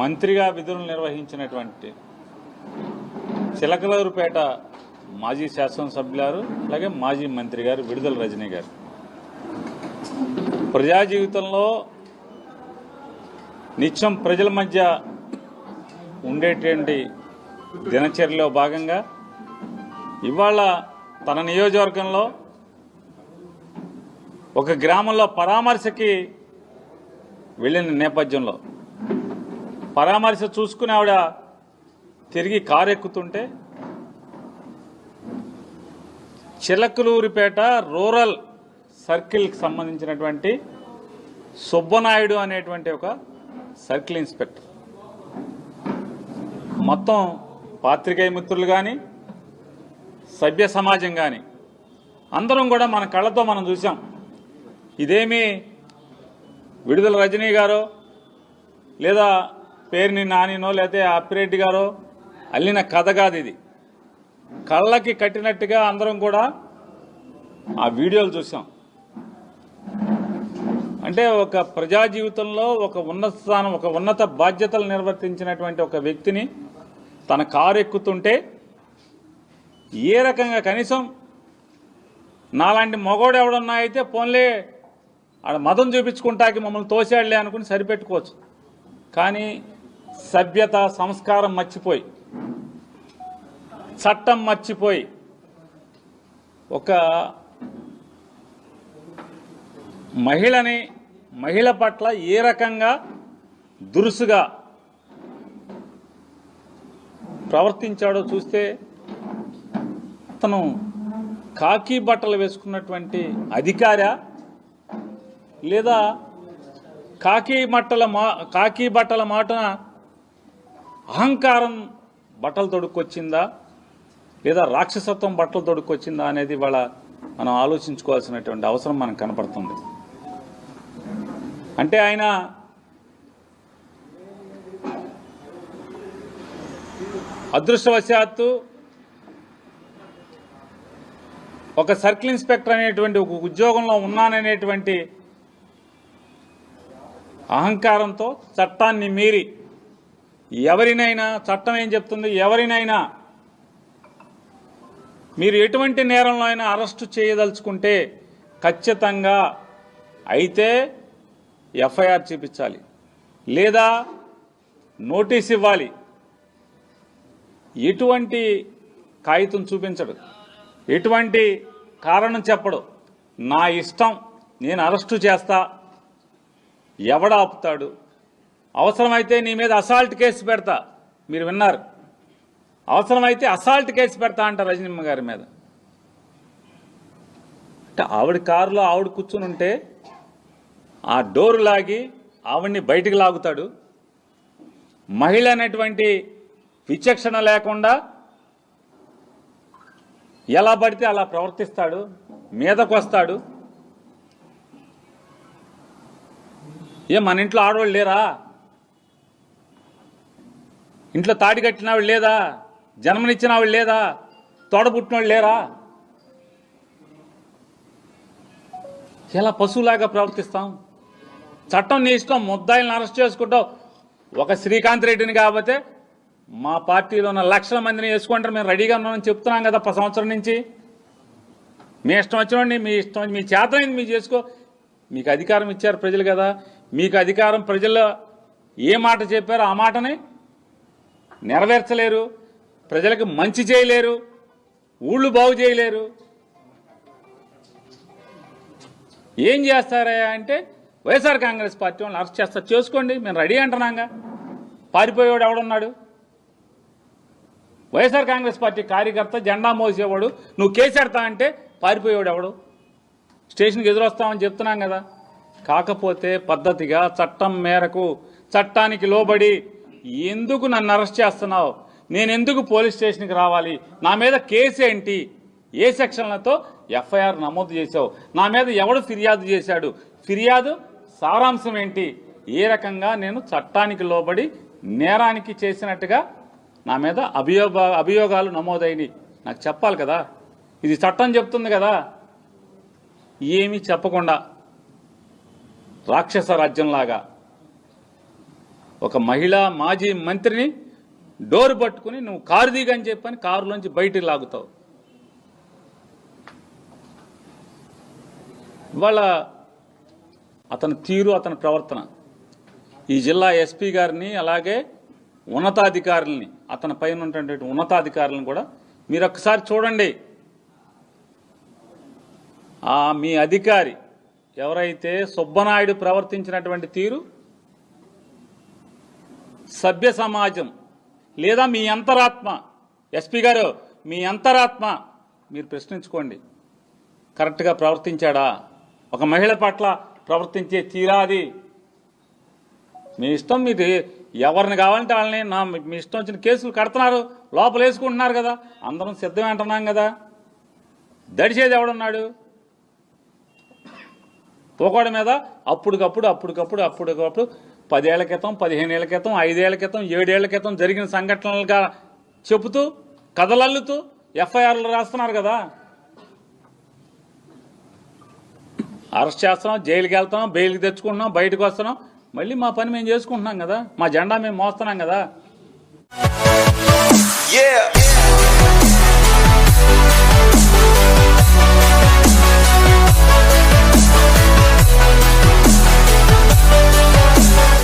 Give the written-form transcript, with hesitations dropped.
మంత్రిగా విధులు నిర్వహించినటువంటి చిలకలూరుపేట మాజీ శాసనసభ్యులు అలాగే మాజీ మంత్రి గారు విడుదల రజనీ గారు ప్రజా జీవితంలో నిత్యం ప్రజల మధ్య ఉండేటువంటి దినచర్యలో భాగంగా ఇవాళ తన నియోజకవర్గంలో ఒక గ్రామంలో పరామర్శకి వెళ్ళిన నేపథ్యంలో పరామర్శ చూసుకుని ఆవిడ తిరిగి కారు ఎక్కుతుంటే చిలకలూరిపేట రూరల్ సర్కిల్కి సంబంధించినటువంటి సుబ్బనాయుడు అనేటువంటి ఒక సర్కిల్ ఇన్స్పెక్టర్ మొత్తం పాత్రికేయ మిత్రులు కానీ సభ్య సమాజం కానీ అందరం కూడా మన కళ్ళతో మనం చూసాం. ఇదేమీ విడుదల రజనీ గారో లేదా పేరుని నానినో లేకపోతే అప్పిరెడ్డి గారో అల్లిన కథ కాదు. ఇది కళ్ళకి కట్టినట్టుగా అందరం కూడా ఆ వీడియోలు చూసాం. అంటే ఒక ప్రజా జీవితంలో ఒక ఉన్నత స్థానం, ఒక ఉన్నత బాధ్యతలు నిర్వర్తించినటువంటి ఒక వ్యక్తిని తన కారు ఎక్కుతుంటే ఏ రకంగా కనీసం నాలాంటి మగోడు ఎవడన్నా అయితే పోన్లే ఆడ మదం చూపించుకుంటాకి మమ్మల్ని తోసాడులే అనుకుని సరిపెట్టుకోవచ్చు. కానీ సభ్యత సంస్కారం మర్చిపోయి, చట్టం మర్చిపోయి ఒక మహిళ పట్ల ఏ రకంగా దురుసుగా ప్రవర్తించాడో చూస్తే అతను కాకి బట్టలు వేసుకున్నటువంటి అధికారా లేదా కాకి బట్టల మాటన అహంకారం బట్టలు తొడుక్కొచ్చిందా లేదా రాక్షసత్వం బట్టలు తొడుక్కొచ్చిందా అనేది ఇవాళ మనం ఆలోచించుకోవాల్సినటువంటి అవసరం మనకు కనపడుతుంది. అంటే ఆయన అదృష్టవశాత్తు ఒక సర్కిల్ ఇన్స్పెక్టర్ అనేటువంటి ఒక ఉద్యోగంలో ఉన్నాననేటువంటి అహంకారంతో చట్టాన్ని మీరి ఎవరినైనా, చట్టం ఏం చెప్తుంది, ఎవరినైనా మీరు ఎటువంటి నేరంలో అయినా అరెస్టు చేయదలుచుకుంటే ఖచ్చితంగా అయితే ఎఫ్ఐఆర్ చూపించాలి లేదా నోటీస్ ఇవ్వాలి. ఎటువంటి కాగితం చూపించడు, ఎటువంటి కారణం చెప్పడు. నా ఇష్టం, నేను అరెస్టు చేస్తా, ఎవడ ఆపుతాడు, అవసరమైతే నీ మీద అసాల్ట్ కేసు పెడతా. మీరు విన్నారు, అవసరమైతే అసాల్ట్ కేసు పెడతా అంట రజనీమ్మ గారి మీద. అంటే ఆవిడ కారులో ఆవిడ కూర్చుని ఉంటే ఆ డోరు లాగి ఆవిడ్ని బయటికి లాగుతాడు. మహిళ అనేటువంటి విచక్షణ లేకుండా ఎలా పడితే అలా ప్రవర్తిస్తాడు, మీదకు వస్తాడు. మన ఇంట్లో ఆడవాళ్ళు లేరా? ఇంట్లో తాడి కట్టిన వాళ్ళు లేదా? జన్మనిచ్చిన వాళ్ళు లేదా? తోడబుట్టిన వాళ్ళు లేరా? ఎలా పశువులాగా ప్రవర్తిస్తాం? చట్టం నీ ఇష్టం, ముద్దాయిలను అరెస్ట్ చేసుకుంటావు. ఒక శ్రీకాంత్ రెడ్డిని కాకపోతే మా పార్టీలో ఉన్న లక్షల మందిని వేసుకుంటారు, మేము రెడీగా ఉన్నామని చెప్తున్నాం కదా సంవత్సరం నుంచి. మీ ఇష్టం వచ్చినండి, మీ ఇష్టం, మీ చేతనైంది మీరు చేసుకో. మీకు అధికారం ఇచ్చారు ప్రజలు కదా, మీకు అధికారం ప్రజల్లో ఏ మాట చెప్పారో ఆ మాటని నెరవేర్చలేరు, ప్రజలకు మంచి చేయలేరు, ఊళ్ళు బాగు చేయలేరు. ఏం చేస్తారా అంటే వైఎస్ఆర్ కాంగ్రెస్ పార్టీ వాళ్ళని అరెస్ట్ చేస్తారు, చేసుకోండి, మేము రెడీ అంటున్నాగా. పారిపోయేవాడు ఎవడున్నాడు? వైఎస్ఆర్ కాంగ్రెస్ పార్టీ కార్యకర్త జెండా మోసేవాడు నువ్వు కేసెడతా అంటే పారిపోయేవాడు ఎవడు? స్టేషన్కి ఎదురొస్తామని చెప్తున్నాం కదా. కాకపోతే పద్ధతిగా చట్టం మేరకు, చట్టానికి లోబడి ఎందుకు నన్ను అరెస్ట్ చేస్తున్నావు, నేను ఎందుకు పోలీస్ స్టేషన్కి రావాలి, నా మీద కేసు ఏంటి, ఏ సెక్షన్లతో ఎఫ్ఐఆర్ నమోదు చేశావు, నా మీద ఎవడు ఫిర్యాదు చేశాడు, ఫిర్యాదు సారాంశం ఏంటి, ఏ రకంగా నేను చట్టానికి లోబడి నేరానికి చేసినట్టుగా నా మీద అభియోగాలు నమోదైనవి నాకు చెప్పాలి కదా. ఇది చట్టం చెప్తుంది కదా. ఏమీ చెప్పకుండా రాక్షస రాజ్యంలాగా ఒక మహిళా మాజీ మంత్రిని డోరు పట్టుకుని నువ్వు కారు దిగని చెప్పని కారులోంచి బయటికి లాగుతావు. ఇవాళ అతని తీరు, అతని ప్రవర్తన ఈ జిల్లా ఎస్పీ గారిని, అలాగే ఉన్నతాధికారులని, అతని పైన ఉన్నటువంటి ఉన్నతాధికారులను కూడా మీరు ఒక్కసారి చూడండి. మీ అధికారి ఎవరైతే సుబ్బనాయుడు ప్రవర్తించినటువంటి తీరు సభ్య సమాజం లేదా మీ అంతరాత్మ, ఎస్పీ గారు మీ అంతరాత్మ మీరు ప్రశ్నించుకోండి. కరెక్ట్గా ప్రవర్తించాడా? ఒక మహిళ పట్ల ప్రవర్తించే తీరాది మీ ఇష్టం. మీరు ఎవరిని కావాలంటే వాళ్ళని మీ ఇష్టం వచ్చిన కేసులు కడుతున్నారు, లోపల వేసుకుంటున్నారు కదా, అందరం సిద్ధమే అంటున్నాం కదా. దడిచేది ఎవడున్నాడు? పోకోడ మీద అప్పటికప్పుడు 10 ఏళ్ల క్రితం, 15 ఏళ్ల క్రితం, 5 ఏళ్ల క్రితం, 7 ఏళ్ల క్రితం జరిగిన సంఘటనలుగా చెబుతూ కథలల్లుతూ ఎఫ్ఐఆర్లు రాస్తున్నారు కదా. అరెస్ట్ చేస్తున్నాం, జైలుకి వెళ్తాం, బెయిల్కి తెచ్చుకుంటున్నాం, బయటకు వస్తున్నాం, మళ్ళీ మా పని మేము చేసుకుంటున్నాం కదా, మా జెండా మేము మోస్తున్నాం కదా.